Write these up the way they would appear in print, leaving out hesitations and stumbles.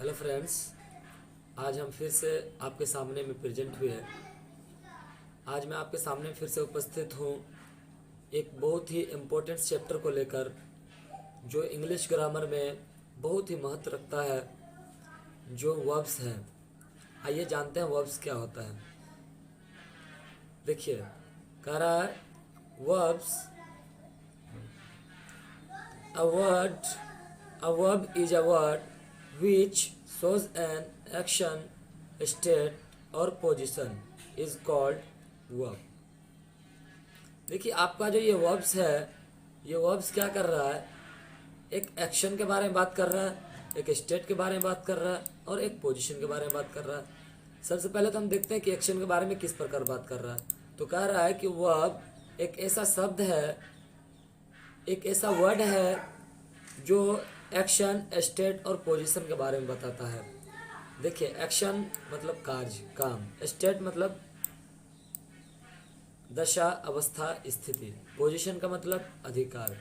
Hello friends, आज हम फिर से आपके सामने में प्रेजेंट हुए हैं। आज मैं आपके सामने फिर से उपस्थित हूँ एक बहुत ही इम्पोर्टेंट चैप्टर को लेकर, जो इंग्लिश ग्रामर में बहुत ही महत्व रखता है, जो वर्ब्स हैं। आइए जानते हैं वर्ब्स क्या होता है। देखिए, कह रहा है verbs, a verb is a word which shows an action, state or position is called verb। देखिए, आपका जो ये वर्ब्स है, ये वर्ब्स क्या कर रहा है? एक एक्शन के बारे में बात कर रहा है, एक स्टेट के बारे में बात कर रहा है और एक पोजीशन के बारे में बात कर रहा है। सबसे पहले तो हम देखते हैं कि एक्शन के बारे में किस प्रकार बात कर रहा है। तो कह रहा है कि वर्ब एक ऐसा शब्द है, एक ऐसा वर्ड है जो एक्शन, स्टेट और पोजीशन के बारे में बताता है। देखिए, एक्शन मतलब कार्य, काम, स्टेट मतलब दशा, अवस्था, स्थिति, पोजीशन का मतलब अधिकार।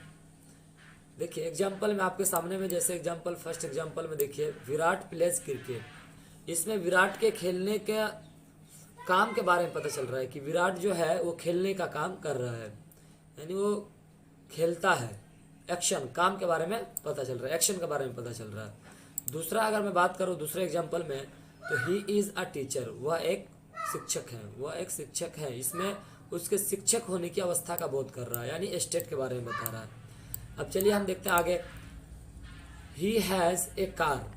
देखिए एग्जाम्पल में आपके सामने में, जैसे एग्जाम्पल, फर्स्ट एग्जाम्पल में देखिए, विराट प्लेज क्रिकेट। इसमें विराट के खेलने के काम के बारे में पता चल रहा है कि विराट जो है वो खेलने का काम कर रहा है, यानी वो खेलता है। एक्शन, काम के बारे में पता चल रहा है, एक्शन के बारे में पता चल रहा है। दूसरा अगर मैं बात करूँ दूसरे एग्जाम्पल में, तो ही इज़ अ टीचर, वह एक शिक्षक है, वह एक शिक्षक है। इसमें उसके शिक्षक होने की अवस्था का बोध कर रहा है, यानी स्टेट के बारे में बता रहा है। अब चलिए हम देखते हैं आगे। ही हैज़ ए कार,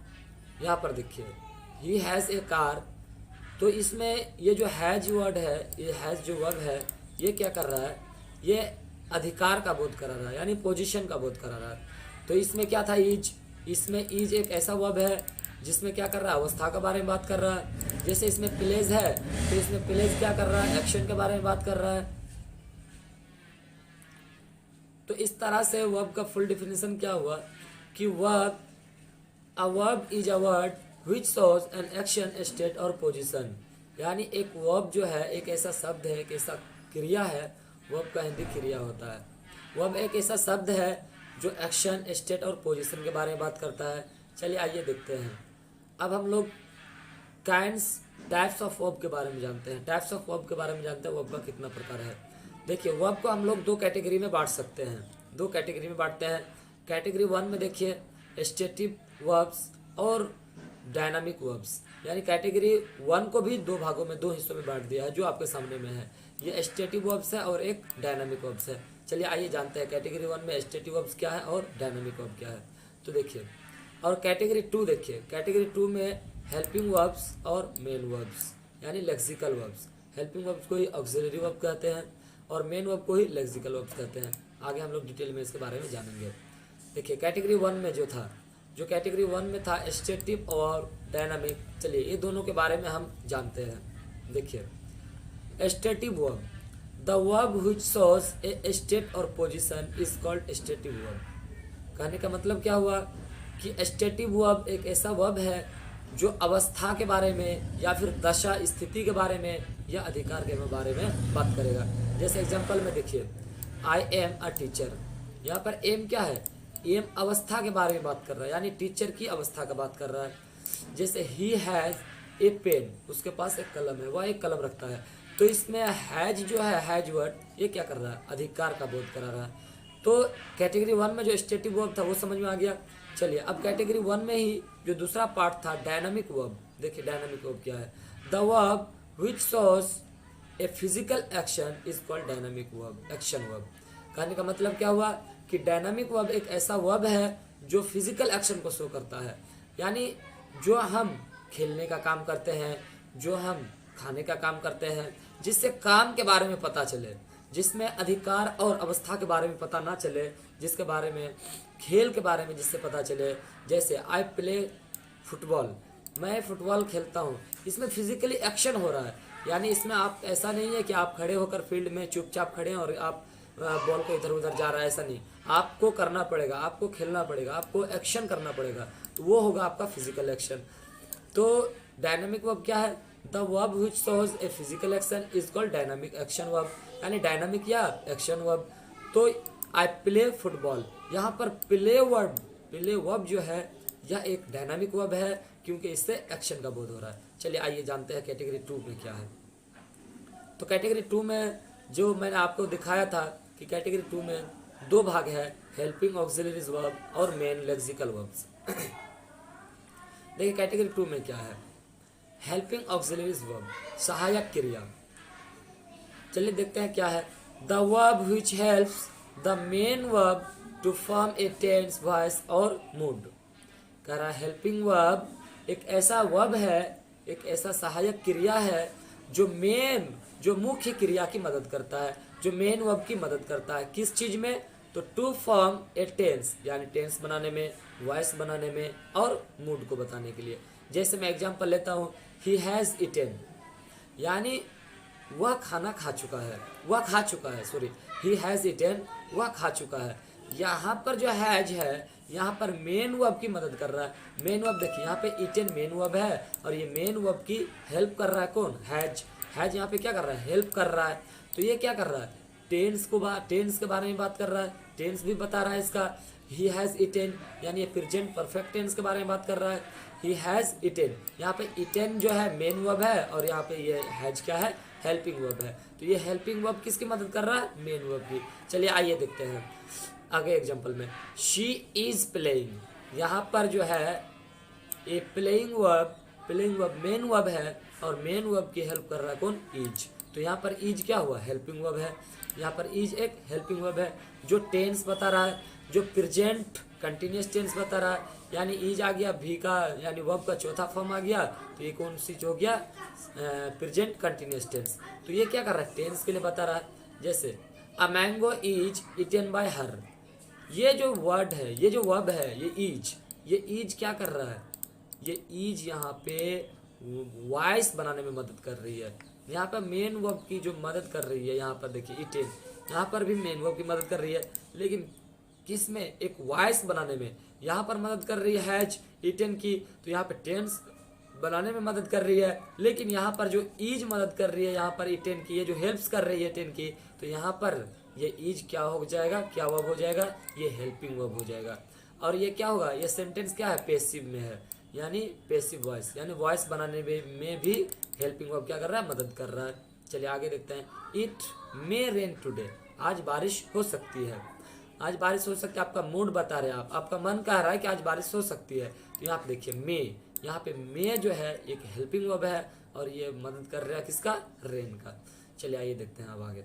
यहाँ पर देखिए ही हैज़ ए कार। तो इसमें ये जो हैज वर्ड है, ये हैज जो वर्ब है, ये क्या कर रहा है? ये अधिकार का बोध करा रहा है, यानी पोजीशन का बोध करा रहा है। तो इसमें क्या था? इज। इसमें इज एक ऐसा वर्ब है जिसमें क्या कर रहा है? अवस्था के बारे में बात कर रहा है। जैसे इसमें प्लेज है, तो इसमें प्लेज क्या कर रहा है? एक्शन के बारे में बात कर रहा है। तो इस तरह से वर्ब का फुल डिफिनेशन क्या हुआ कि verb, a verb is a word which shows an action, state और पोजीशन। यानी एक वर्ब जो है एक ऐसा शब्द है, एक ऐसा क्रिया है। वर्ब का हिंदी क्रिया होता है। वर्ब एक ऐसा शब्द है जो एक्शन, स्टेट और पोजीशन के बारे में बात करता है। चलिए आइए देखते हैं। अब हम लोग काइंड्स, टाइप्स ऑफ वर्ब के बारे में जानते हैं। टाइप्स ऑफ वर्ब के बारे में जानते हैं, वर्ब का कितना प्रकार है। देखिए, वर्ब को हम लोग दो कैटेगरी में बांट सकते हैं, दो कैटेगरी में बांटते हैं। कैटेगरी वन में देखिए स्टेटिव वर्ब्स और डायनामिक वर्ब्स। यानी कैटेगरी वन को भी दो भागों में, दो हिस्सों में बांट दिया है, जो आपके सामने में है। ये स्टेटिव वर्ब्स है और एक डायनामिक वर्ब्स है। चलिए आइए जानते हैं कैटेगरी वन में स्टेटिव वर्ब्स क्या है और डायनामिक वर्ब क्या है। तो देखिए, और कैटेगरी टू देखिए, कैटेगरी टू में हेल्पिंग वर्ब्स और मेन वर्ब्स, यानी लेक्सिकल वर्ब्स। हेल्पिंग वर्ब्स को ही ऑक्सिलरी वर्ब कहते हैं और मेन वर्ब को ही लेक्सिकल वर्ब्स कहते हैं। आगे हम लोग डिटेल में इसके बारे में जानेंगे। देखिए कैटेगरी वन में जो था, जो कैटेगरी वन में था स्टेटिव और डायनामिक, चलिए ये दोनों के बारे में हम जानते हैं। देखिए stative verb, the verb which shows a state और position is called stative verb. कहने का मतलब क्या हुआ कि स्टेटिव वर्ब एक ऐसा वर्ब है जो अवस्था के बारे में या फिर दशा, स्थिति के बारे में या अधिकार के बारे में बात करेगा। जैसे एग्जांपल में देखिए, आई एम अ टीचर। यहाँ पर एम क्या है? एम अवस्था के बारे में बात कर रहा है, यानी टीचर की अवस्था का बात कर रहा है। जैसे ही हैज़ ए पेन, उसके पास एक कलम है, वह एक कलम रखता है। तो इसमें हैज जो है, हैज वर्ड, ये क्या कर रहा है? अधिकार का बोध करा रहा है। तो कैटेगरी वन में जो स्टेटिव वर्ब था वो समझ में आ गया। चलिए अब कैटेगरी वन में ही जो दूसरा पार्ट था डायनामिक वर्ब, देखिए डायनामिक वर्ब क्या है? The verb which shows a physical action is called dynamic verb, action verb. कहने का मतलब क्या हुआ कि डायनामिक वर्ब एक ऐसा वर्ब है जो फिजिकल एक्शन को शो करता है, यानी जो हम खेलने का काम करते हैं, जो हम खाने का काम करते हैं, जिससे काम के बारे में पता चले, जिसमें अधिकार और अवस्था के बारे में पता ना चले, जिसके बारे में, खेल के बारे में जिससे पता चले। जैसे आई प्ले फुटबॉल, मैं फुटबॉल खेलता हूँ, इसमें फिजिकली एक्शन हो रहा है। यानी इसमें आप, ऐसा नहीं है कि आप खड़े होकर फील्ड में चुपचाप खड़े हैं और आप बॉल को इधर उधर जा रहा है, ऐसा नहीं। आपको करना पड़ेगा, आपको खेलना पड़ेगा, आपको एक्शन करना पड़ेगा, तो वो होगा आपका फिजिकल एक्शन। तो डायनामिक वर्ब क्या है? The verb which shows a physical action is called dynamic action verb, यानी डायनामिक या एक्शन वर्ब। तो आई प्ले फुटबॉल, यहाँ पर प्ले वर्ब जो है यह एक डायनामिक वर्ब है क्योंकि इससे एक्शन का बोध हो रहा है। चलिए आइए जानते हैं कैटेगरी 2 में क्या है। तो कैटेगरी 2 में जो मैंने आपको दिखाया था कि कैटेगरी 2 में दो भाग है, हेल्पिंग ऑक्सिलरीज वर्ब और मेन लेक्सिकल वर्ब्स। देखिए कैटेगरी 2 में क्या है, हेल्पिंग ऑक्सिलरीज वर्ब, सहायक क्रिया। चलिए देखते हैं क्या है। The verb which helps the main verb to form a tense, voice और मूड। कह रहा है हेल्पिंग वर्ब एक ऐसा वर्ब है, एक ऐसा सहायक क्रिया है जो मुख्य क्रिया की मदद करता है, जो मेन वर्ब की मदद करता है। किस चीज में? तो टू फॉर्म ए टेंस, यानी टेंस बनाने में, वॉइस बनाने में और मूड को बताने के लिए। जैसे मैं एग्जांपल लेता हूँ, ही हैज इटेन, यानी वह खाना खा चुका है, वह खा चुका है, सॉरी, ही हैज इटेन, वह खा चुका है। यहाँ पर जो हैज है, यहाँ पर मेन वर्ब की मदद कर रहा है। मेन वर्ब देखिए यहाँ पे इटेन मेन वर्ब है और ये मेन वर्ब की हेल्प कर रहा है कौन? हैज। हैज यहाँ पे क्या कर रहा है? हेल्प कर रहा है। तो ये क्या कर रहा है? टेंस के बारे में बात कर रहा है, टेंस भी बता रहा है इसका। ही हैज इटेन यानी ये प्रेजेंट परफेक्ट टेंस के बारे में बात कर रहा है। ही हैज इटेन, यहाँ पे इटेन जो है मेन वर्ब है और यहाँ पे ये हैज क्या है? हेल्पिंग वर्ब है। तो ये हेल्पिंग वर्ब किसकी मदद कर रहा है? मेन वर्ब की। चलिए आइए देखते हैं आगे एग्जांपल में। शी इज प्लेइंग, यहाँ पर जो है ये प्लेइंग वर्ब मेन वर्ब है और मेन वर्ब की हेल्प कर रहा है कौन? इज। तो यहाँ पर इज क्या हुआ? हेल्पिंग वर्ब है। यहाँ पर इज एक हेल्पिंग वर्ब है जो टेंस बता रहा है, जो प्रेजेंट कंटिन्यूअस टेंस बता रहा है। यानी इज आ गया, भी का यानी वर्ब का चौथा फॉर्म आ गया, तो ये कौन सी हो गया? Present continuous tense. तो ये क्या कर रहा है? टेंस के लिए बता रहा है। जैसे a mango is eaten bye हर, ये जो वर्ड है, ये जो वर्ब है, ये इज क्या कर रहा है? ये इज यहाँ पे वॉइस बनाने में मदद कर रही है। यहाँ पर मेन वर्ब की जो मदद कर रही है, यहाँ पर देखिए इटेन, यहाँ पर भी मेन वर्ब की मदद कर रही है, लेकिन किस में? एक वॉइस बनाने में। यहाँ पर मदद कर रही है हैज इटेन की, तो यहाँ पे टेंस बनाने में मदद कर रही है, लेकिन यहाँ पर जो इज मदद कर रही है यहाँ पर इटेन की, ये जो हेल्प्स कर रही है टेन की, तो यहाँ पर ये इज क्या हो जाएगा? क्या वर्ब हो जाएगा? ये हेल्पिंग वर्ब हो जाएगा। और ये क्या होगा? ये सेंटेंस क्या है? पैसिव में है, यानी पैसिव वॉइस, यानी वॉइस बनाने में भी हेल्पिंग वर्ब क्या कर रहा है? मदद कर रहा है। चलिए आगे देखते हैं। इट मे रेन टुडे, आज बारिश हो सकती है। आज बारिश हो सकती है, आपका मूड बता रहे हैं, आपका मन कह रहा है कि आज बारिश हो सकती है। तो यहाँ पे देखिए मे, यहाँ पे मे जो है एक हेल्पिंग वर्ब है और ये मदद कर रहा है किसका? रेन का। चलिए आइए देखते हैं अब आगे।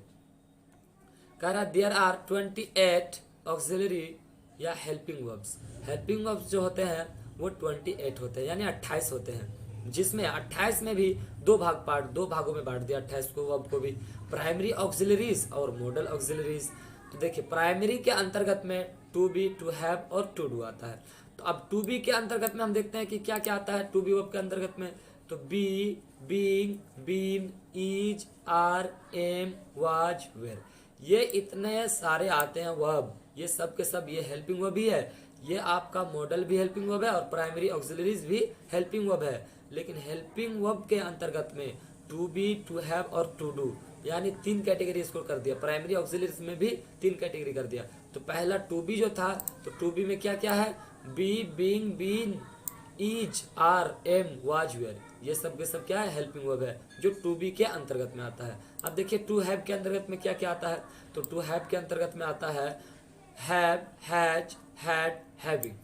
कह रहा देयर आर 28 ऑक्सिलरी या हेल्पिंग वर्ब्स। हेल्पिंग वर्ब्स जो होते हैं वो 28 होते हैं, यानी 28 होते हैं, जिसमें 28 में भी दो भागों में बांट दिया 28 को, वर्ब को भी, प्राइमरी ऑक्सिलरीज और मॉडल ऑक्सिलरीज। तो देखिए प्राइमरी के अंतर्गत में टू बी, टू हैव और टू डू आता है। तो अब टू बी के अंतर्गत में हम देखते हैं कि क्या क्या आता है टू बी वर्ब के अंतर्गत में। तो be, being, been, is, are, am, was, were, ये इतने सारे आते हैं वर्ब। ये सब के सब ये हेल्पिंग वर्ब ही है। ये आपका मॉडल भी हेल्पिंग वर्ब है और प्राइमरी ऑक्सिलरीज भी हेल्पिंग वर्ब है। लेकिन हेल्पिंग वर्ब के अंतर्गत में टू बी, टू हैव और टू डू, यानी 3 कैटेगरी इसको कर दिया। प्राइमरी ऑक्सिलरीज में भी 3 कैटेगरी कर दिया। तो पहला टू बी जो था, तो टू बी में क्या क्या है? Be, being, been, is, are, am, was, were, ये सब के सब क्या है? हेल्पिंग वर्ब है, जो टू बी के अंतर्गत में आता है। अब देखिए टू हैव के अंतर्गत में क्या क्या आता है। तो टू हैव के अंतर्गत में आता है हैव, हैज, हैड, हैविंग।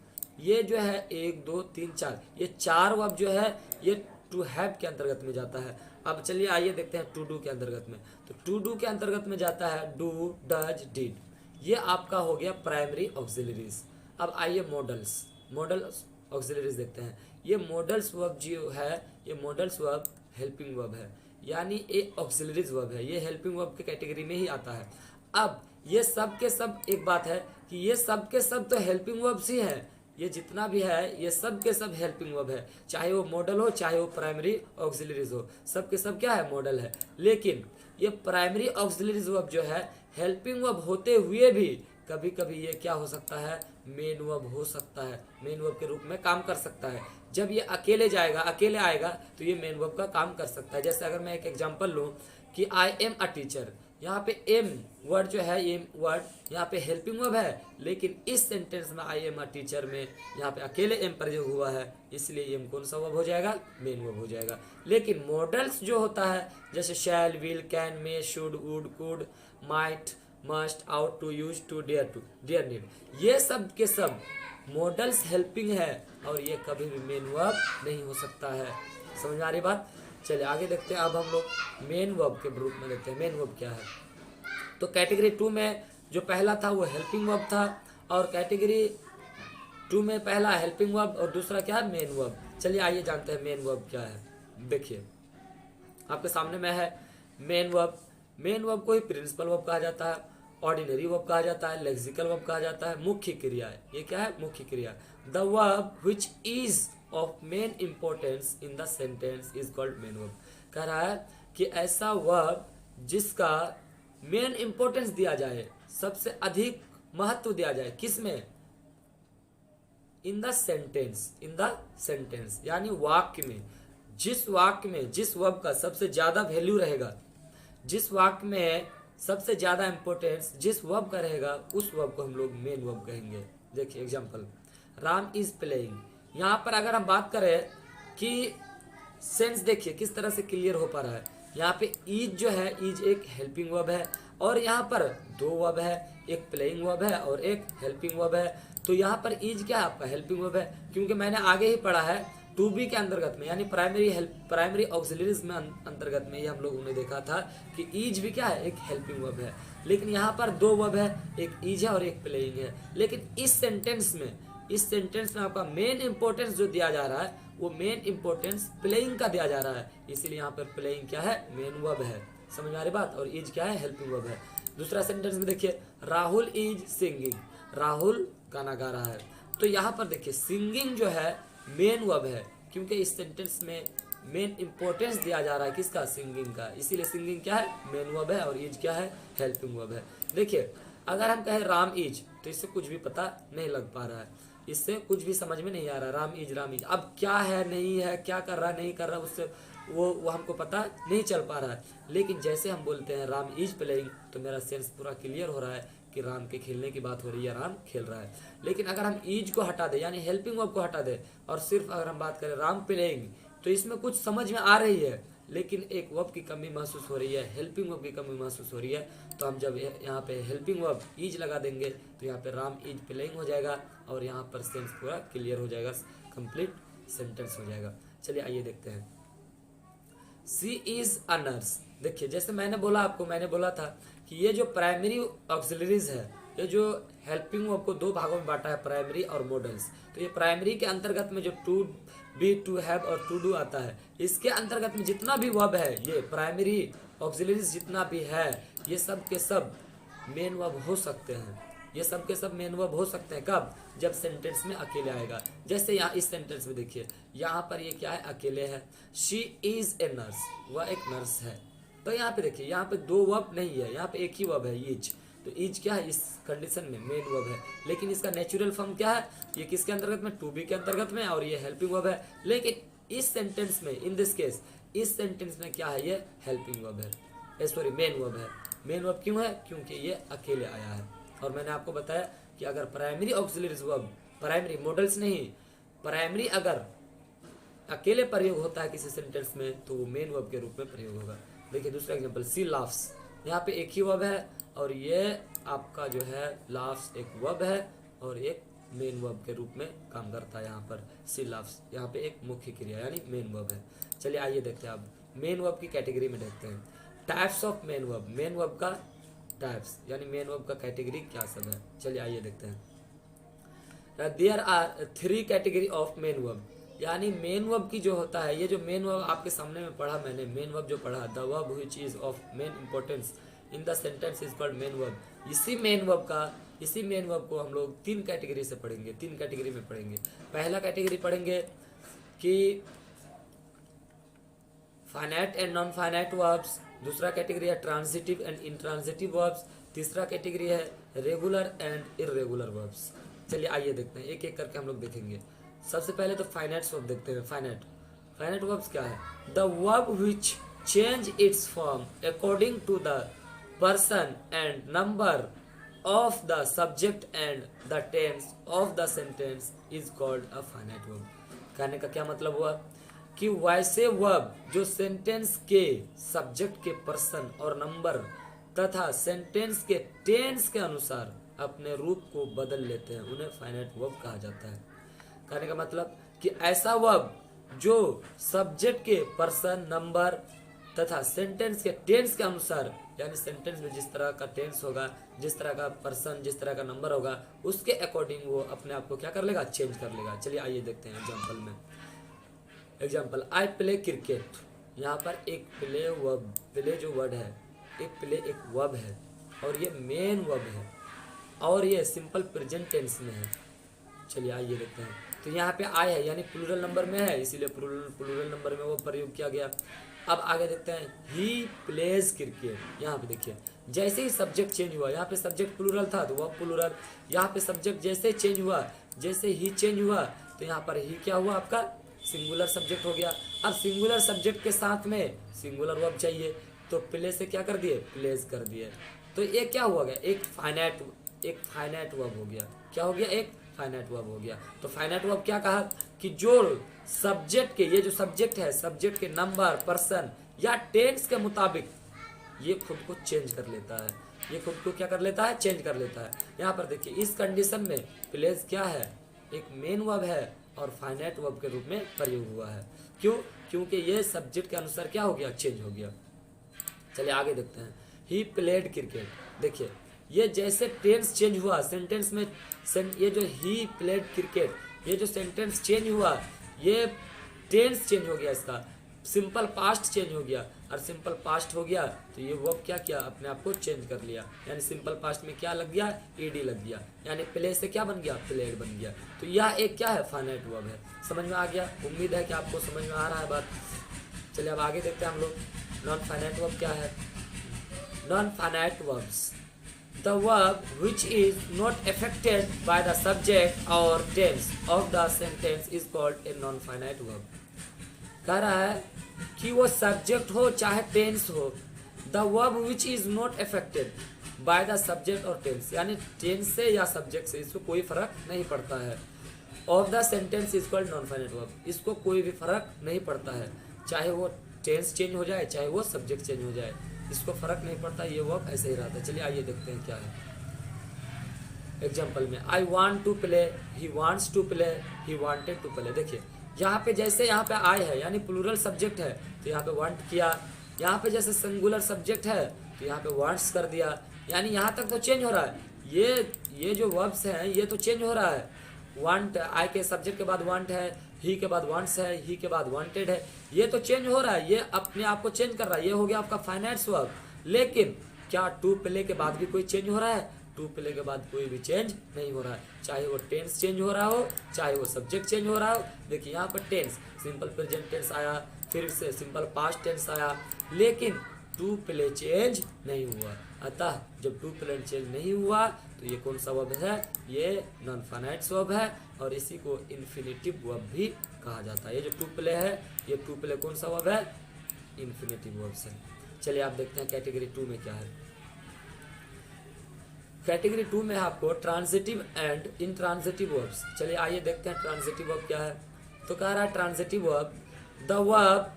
ये जो है 1 2 3 4, ये 4 वर्ब जो है ये टू हैव के अंतर्गत में जाता है। अब चलिए आइए देखते हैं टू डू के अंतर्गत में। तो टू डू के अंतर्गत में जाता है डू, डज, डिड, ये आपका हो गया प्राइमरी ऑक्सिलरीज। अब आइए मॉडल ऑक्सिलरीज देखते हैं। ये मॉडल्स वर्ब जो है, ये मॉडल्स वर्ब हेल्पिंग वर्ब है, यानी ये ऑक्सिलरीज वर्ब है, ये हेल्पिंग वर्ब के कैटेगरी में ही आता है। अब ये सब के सब, एक बात है कि ये सब के सब तो हेल्पिंग वर्ब्स ही है, ये जितना भी है ये सब के सब हेल्पिंग वर्ब है, चाहे वो मॉडल हो चाहे वो प्राइमरी ऑक्सिलरीज हो, सब के सब क्या है? मॉडल है। लेकिन ये प्राइमरी ऑक्सिलरीज वर्ब जो है हेल्पिंग वर्ब होते हुए भी कभी कभी ये क्या हो सकता है? मेन वर्ब हो सकता है, मेन वर्ब के रूप में काम कर सकता है। जब ये अकेले आएगा तो ये मेन वर्ब का काम कर सकता है। जैसे अगर मैं एक एग्जांपल लूं कि आई एम अ टीचर, यहाँ पे एम वर्ड जो है, एम वर्ड यहाँ पे हेल्पिंग वर्ब है, लेकिन इस सेंटेंस में आई एम अ टीचर में यहाँ पे अकेले एम प्रयोग हुआ है, इसलिए एम कौन सा वर्ब हो जाएगा, मेन वर्ब हो जाएगा। लेकिन मॉडल्स जो होता है जैसे shall, will, can, may, should, would, could, might, must, ought to, use to, dare need, ये सब के सब मॉडल्स हेल्पिंग है और ये कभी भी मेन वर्ब नहीं हो सकता है। समझ में आ रही बात? चलिए आगे देखते हैं। अब हम लोग मेन वर्ब के रूप में देखते हैं मेन वर्ब क्या है। तो कैटेगरी 2 में जो पहला था वो हेल्पिंग वर्ब था, और कैटेगरी 2 में पहला हेल्पिंग वर्ब और दूसरा क्या है, मेन वर्ब। चलिए आइए जानते हैं मेन वर्ब क्या है। देखिए आपके सामने में है मेन वर्ब। मेन वर्ब को ही प्रिंसिपल वर्ब कहा जाता है, ऑर्डिनरी वर्ब कहा जाता है, लेक्सिकल वर्ब कहा जाता है, मुख्य क्रिया है। ये क्या है, मुख्य क्रिया। The verb which is of main importance in the sentence is called main verb. कह रहा है कि ऐसा वर्ब जिसका मेन इंपॉर्टेंस दिया जाए, सबसे अधिक महत्व दिया जाए, किसमें, in the sentence, in the sentence यानी वाक्य में। जिस वाक्य में जिस वर्ब का सबसे ज्यादा वैल्यू रहेगा, जिस वाक्य में सबसे ज्यादा इंपॉर्टेंस जिस वर्ब का रहेगा, उस वर्ब को हम लोग मेन वर्ब कहेंगे। देखिए एग्जांपल, राम इज प्लेइंग। यहाँ पर अगर हम बात करें कि सेंस देखिए किस तरह से क्लियर हो पा रहा है। यहाँ पे इज जो है, इज एक हेल्पिंग वर्ब है, और यहाँ पर दो वर्ब है, एक प्लेइंग वर्ब है और एक हेल्पिंग वर्ब है। तो यहाँ पर इज क्या है, आपका हेल्पिंग वर्ब है, क्योंकि मैंने आगे ही पढ़ा है टू बी के अंतर्गत में, यानी प्राइमरी ऑक्सिलरीज में अंतर्गत में ये हम लोगों ने देखा था कि इज भी क्या है, एक हेल्पिंग वर्ब है। लेकिन यहाँ पर दो वर्ब है, एक इज है और एक प्लेइंग है। लेकिन इस सेंटेंस में आपका मेन इंपॉर्टेंस जो दिया जा रहा है, वो मेन इंपॉर्टेंस प्लेइंग का दिया जा रहा है, इसीलिए यहाँ पर प्लेइंग क्या है, मेन वर्ब है। समझ में आ रही बात? और इज क्या है, हेल्पिंग वर्ब है। दूसरा सेंटेंस में देखिए, राहुल इज सिंगिंग। राहुल गाना गा रहा है। तो यहाँ पर देखिए सिंगिंग जो है मेन वर्ब है, क्योंकि इस सेंटेंस में मेन इंपॉर्टेंस दिया जा रहा है किसका, सिंगिंग का, इसीलिए सिंगिंग क्या है, मेन वर्ब है, और इज क्या है, हेल्पिंग वर्ब है। देखिए अगर हम कहें राम इज, तो इससे कुछ भी पता नहीं लग पा रहा है, इससे कुछ भी समझ में नहीं आ रहा। राम इज अब क्या है, नहीं है, क्या कर रहा नहीं कर रहा, उससे वो हमको पता नहीं चल पा रहा है। लेकिन जैसे हम बोलते हैं राम इज प्लेइंग, तो मेरा सेंस पूरा क्लियर हो रहा है कि राम के खेलने की बात हो रही है, राम खेल रहा है। लेकिन अगर हम इज को हटा दे, यानी हेल्पिंग वर्ब को हटा दे, और सिर्फ अगर हम बात करें राम प्लेइंग, तो इसमें कुछ समझ में आ रही है, लेकिन एक वर्ब की कमी महसूस हो रही है, हेल्पिंग वर्ब की कमी महसूस हो रही है। तो हम जब यहाँ पे हेल्पिंग वर्ब इज लगा देंगे, तो यहाँ पे राम इज प्लेइंग हो जाएगा, और यहाँ पर सेंस पूरा क्लियर हो जाएगा, कंप्लीट सेंटेंस हो जाएगा। चलिए आइए देखते हैं। सी इज अ नर्स। देखिए जैसे मैंने बोला था कि ये जो प्राइमरी ऑक्सिलरीज है, ये जो हेल्पिंग वर्ब को दो भागों में बांटा है, प्राइमरी और मॉडल्स। तो ये प्राइमरी के अंतर्गत में जो टू बी, टू हैव और टू डू आता है, इसके अंतर्गत में जितना भी वर्ब है, ये प्राइमरी ऑक्सिलरीज जितना भी है, ये सब के सब मेन वर्ब हो सकते हैं। ये सब के सब मेन वर्ब हो सकते हैं कब, जब सेंटेंस में अकेले आएगा। जैसे यहाँ इस सेंटेंस में देखिए, यहाँ पर ये क्या है, अकेले है। शी इज ए नर्स, वह एक नर्स है। तो यहाँ पे देखिए, यहाँ पे दो वर्ब नहीं है, यहाँ पे एक ही वर्ब है, इज। तो इज क्या है, इस कंडीशन में मेन वर्ब है। लेकिन इसका नेचुरल फॉर्म क्या है, ये किसके अंतर्गत में, टू बी के अंतर्गत में, और ये हेल्पिंग वर्ब है। लेकिन इस सेंटेंस में, इन दिस केस, इस सेंटेंस में क्या है, ये हेल्पिंग वर्ब है, सॉरी मेन वर्ब है। मेन वर्ब क्यों है, क्योंकि ये अकेले आया है। और मैंने आपको बताया कि अगर primary auxiliaries verb, primary models नहीं, प्राइमरी अगर अकेले प्रयोग होता है किसी सेंटेंस में, तो वो मेन वर्ब के रूप में प्रयोग होगा। देखिए दूसरा एग्जांपल, सी लाफ्स। यहाँ पे एक ही वर्ब है, और ये आपका जो है लाफ्स एक वर्ब है और एक मेन वर्ब के रूप में काम करता है। यहाँ पर सी लाफ्स, यहाँ पे एक मुख्य क्रिया यानी मेन वर्ब है। चलिए आइए देखते हैं अब मेन वर्ब की कैटेगरी में देखते हैं। Types of main verb, main verb का टाइप्स यानी मेन वर्ब का कैटेगरी क्या सब है। चलिए आइए देखते हैं। There are 3 category of main verb, यानी मेन वर्ब की जो होता है, ये जो मेन वर्ब आपके सामने में पढ़ा मैंने, मेन वर्ब जो पढ़ा, the verb which is of main importance in the sentence is called main verb. इसी मेन वर्ब को हम लोग 3 कैटेगरी से पढ़ेंगे, 3 कैटेगरी में पढ़ेंगे। पहला कैटेगरी पढ़ेंगे कि finite and non finite verbs, दूसरा कैटेगरी है ट्रांजिटिव एंड इंट्रांजिटिव वर्ब्स, तीसरा कैटेगरी है रेगुलर एंड इर्रेगुलर वर्ब्स। चलिए आइए देखते हैं, एक एक करके हम लोग देखेंगे। सबसे पहले तो फाइनाइट वर्ब देखते हैं। फाइनाइट वर्ब्स क्या है, the verb which change its form according to the person and number of the subject and the tense of the sentence is called a finite verb। कहने का क्या मतलब हुआ कि वैसे वर्ब जो सेंटेंस के सब्जेक्ट के पर्सन और नंबर तथा सेंटेंस के टेंस के अनुसार अपने रूप को बदल लेते हैं उन्हें फाइनाइट वर्ब कहा जाता है। कहने का मतलब कि ऐसा वर्ब जो सब्जेक्ट के पर्सन नंबर तथा सेंटेंस के टेंस के अनुसार, यानी सेंटेंस में जिस तरह का टेंस होगा, जिस तरह का पर्सन, जिस तरह का नंबर होगा, उसके अकॉर्डिंग वो अपने आप को क्या कर लेगा, चेंज कर लेगा। चलिए आइए देखते हैं एग्जांपल में। I play cricket. यहाँ पर एक प्ले वर्ब, प्ले जो वर्ड है, एक प्ले एक वर्ब है और ये मेन वर्ब है और ये सिंपल प्रेजेंट टेंस में है। चलिए आइए देखते हैं। तो यहाँ पे आई है यानी प्लूरल नंबर में है, इसीलिए प्लूरल नंबर में वो प्रयोग किया गया। अब आगे देखते हैं, ही प्लेज क्रिकेट। यहाँ पे देखिए जैसे ही सब्जेक्ट चेंज हुआ, यहाँ पे सब्जेक्ट प्लूरल था तो वह प्लूरल, यहाँ पे सब्जेक्ट जैसे चेंज हुआ, जैसे ही चेंज हुआ तो यहाँ पर ही क्या हुआ, आपका सिंगुलर सब्जेक्ट हो गया। अब सिंगुलर सब्जेक्ट के साथ में सिंगुलर वर्ब चाहिए तो प्ले से क्या कर दिए, प्लेज कर दिए। तो ये क्या हुआ गया, एक फाइनाइट वर्ब हो गया। क्या हो गया, एक फाइनाइट वर्ब हो गया। तो फाइनाइट वर्ब क्या कहा कि जो सब्जेक्ट के, ये जो सब्जेक्ट है, सब्जेक्ट के नंबर, पर्सन या टेंस के मुताबिक ये खुद को चेंज कर लेता है, ये खुद को क्या कर लेता है, चेंज कर लेता है। यहाँ पर देखिए इस कंडीशन में प्लेज क्या है, एक मेन वर्ब है और फाइनाइट वर्ब के रूप में प्रयोग हुआ है। क्यों, क्योंकि ये सब्जेक्ट के अनुसार क्या हो गया, चेंज हो गया। चलिए आगे देखते हैं, ही प्लेड क्रिकेट। देखिए ये जैसे टेंस चेंज हुआ सेंटेंस में, ये जो ही प्लेड क्रिकेट, ये जो सेंटेंस चेंज हुआ, ये टेंस चेंज हो गया, इसका सिंपल पास्ट चेंज हो गया और सिंपल पास्ट हो गया तो ये वर्ब क्या किया, अपने आप को चेंज कर लिया। यानी सिंपल पास्ट में क्या लग गया, ईडी लग गया, यानी प्ले से क्या बन गया, प्लेड बन गया। तो यह एक क्या है, फाइनाइट वर्ब है। समझ में आ गया, उम्मीद है कि आपको समझ में आ रहा है बात। चलिए अब आगे देखते हैं हम लोग, नॉन फाइनाइट वर्ब क्या है। Non finite verbs, the verb which is not affected by the subject or tense of the sentence is called a non-finite verb। कह रहा है कि वो सब्जेक्ट हो चाहे टेंस हो, the verb which is not affected by the subject or tense, यानी tense से या सब्जेक्ट से इसको कोई फर्क नहीं पड़ता है। of the sentence is called non-finite verb, इसको कोई भी फर्क नहीं पड़ता है, चाहे वो टेंस चेंज हो जाए चाहे वो सब्जेक्ट चेंज हो जाए, इसको फर्क नहीं पड़ता, ये वर्ब ऐसे ही रहता है। चलिए आइए देखते हैं क्या है। एग्जांपल में, I want to play, he wants to play, he wanted to play. देखिए यहाँ पे जैसे यहाँ पे आई है यानी प्लूरल सब्जेक्ट है तो यहाँ पे वांट किया, यहाँ पे जैसे सिंगुलर सब्जेक्ट है तो यहाँ पे वांट्स कर दिया, यानी यहाँ तक तो चेंज हो रहा है। ये जो वर्ब्स हैं ये तो चेंज हो रहा है। वांट, आई के सब्जेक्ट के बाद वांट है, ही के बाद वांट्स है, ही के बाद वांटेड है, ये तो चेंज हो रहा है, ये अपने आप को चेंज कर रहा है, ये हो गया आपका फाइनाइट वर्ब। लेकिन क्या टू प्ले के बाद भी कोई चेंज हो रहा है, टू प्ले के बाद कोई भी चेंज नहीं हो रहा है, चाहे वो टेंस चेंज हो रहा हो चाहे वो सब्जेक्ट चेंज हो रहा हो। देखिए यहाँ पर टेंस सिंपल प्रेजेंट टेंस आया, फिर से सिंपल पास्ट टेंस आया, लेकिन टू प्ले चेंज नहीं हुआ। अतः जब टू प्ले चेंज नहीं हुआ तो ये कौन सा वर्ब है, ये नॉन फाइनाइट वर्ब है और इसी को इन्फिनिटिव वर्ब भी कहा जाता है। ये जो टू प्ले है, ये टू प्ले कौन सा वर्ब है, इन्फिनिटिव वर्ब है। चलिए आप देखते हैं कैटेगरी 2 में क्या है। कैटेगरी 2 में आपको ट्रांजिटिव एंड इंट्रांजिटिव वर्ब्स। चलिए आइए देखते हैं ट्रांजिटिव वर्ब क्या है। तो कह रहा है transitive verb, the verb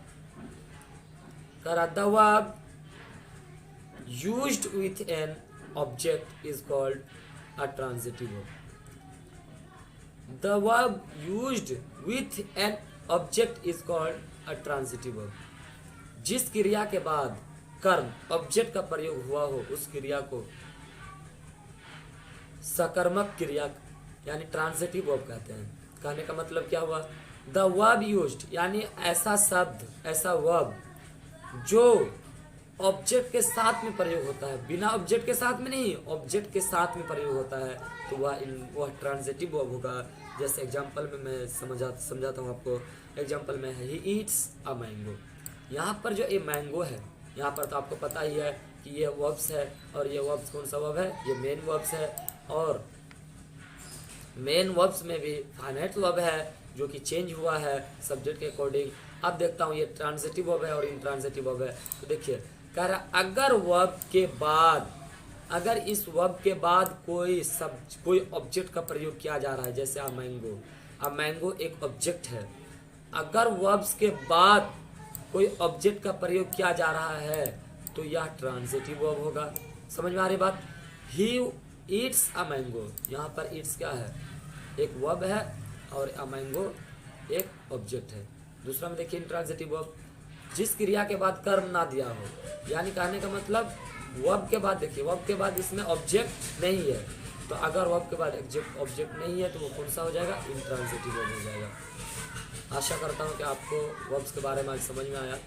used with an object is called a transitive verb। The verb used with an object is called a transitive verb। जिस क्रिया के बाद कर्म ऑब्जेक्ट का प्रयोग हुआ हो उस क्रिया को सकर्मक क्रिया यानी ट्रांजिटिव वर्ब कहते हैं। कहने का मतलब क्या हुआ, द वर्ब यूज्ड यानी ऐसा शब्द, ऐसा वर्ब जो ऑब्जेक्ट के साथ में प्रयोग होता है, बिना ऑब्जेक्ट के साथ में नहीं, ऑब्जेक्ट के साथ में प्रयोग होता है तो वह ट्रांजिटिव वर्ब होगा। जैसे एग्जांपल में मैं समझाता हूँ आपको। एग्जांपल में है, ही ईट्स अ मैंगो। यहाँ पर जो ये मैंगो है, यहाँ पर तो आपको पता ही है कि ये वर्ब्स है और ये वर्ब्स कौन सा वर्ब है, ये मेन वर्ब्स है और मेन वर्ब्स में भी फाइनाइट वर्ब है जो कि चेंज हुआ है सब्जेक्ट के अकॉर्डिंग। अब देखता हूँ ये ट्रांजिटिव वर्ब है और इंट्रांजिटिव वर्ब है। तो देखिए कह रहा अगर वर्ब के बाद, अगर इस वर्ब के बाद कोई ऑब्जेक्ट का प्रयोग किया जा रहा है, जैसे अ मैंगो एक ऑब्जेक्ट है, अगर वर्ब्स के बाद कोई ऑब्जेक्ट का प्रयोग किया जा रहा है तो यह ट्रांजिटिव वर्ब होगा। समझ में आ रही बात? ही ईट्स अ मैंगो, यहाँ पर ईट्स क्या है, एक वर्ब है और अ मैंगो एक ऑब्जेक्ट है। दूसरा में देखिए इंट्रांजिटिव वर्ब, जिस क्रिया के बाद कर्म ना दिया हो, यानी कहने का मतलब वर्ब के बाद, देखिए वर्ब के बाद इसमें ऑब्जेक्ट नहीं है, तो अगर वर्ब के बाद ऑब्जेक्ट नहीं है तो वो कौन सा हो जाएगा, इंट्रांजिटिव वर्ब हो जाएगा। आशा करता हूँ कि आपको वर्ब्स के बारे में आज समझ में आया।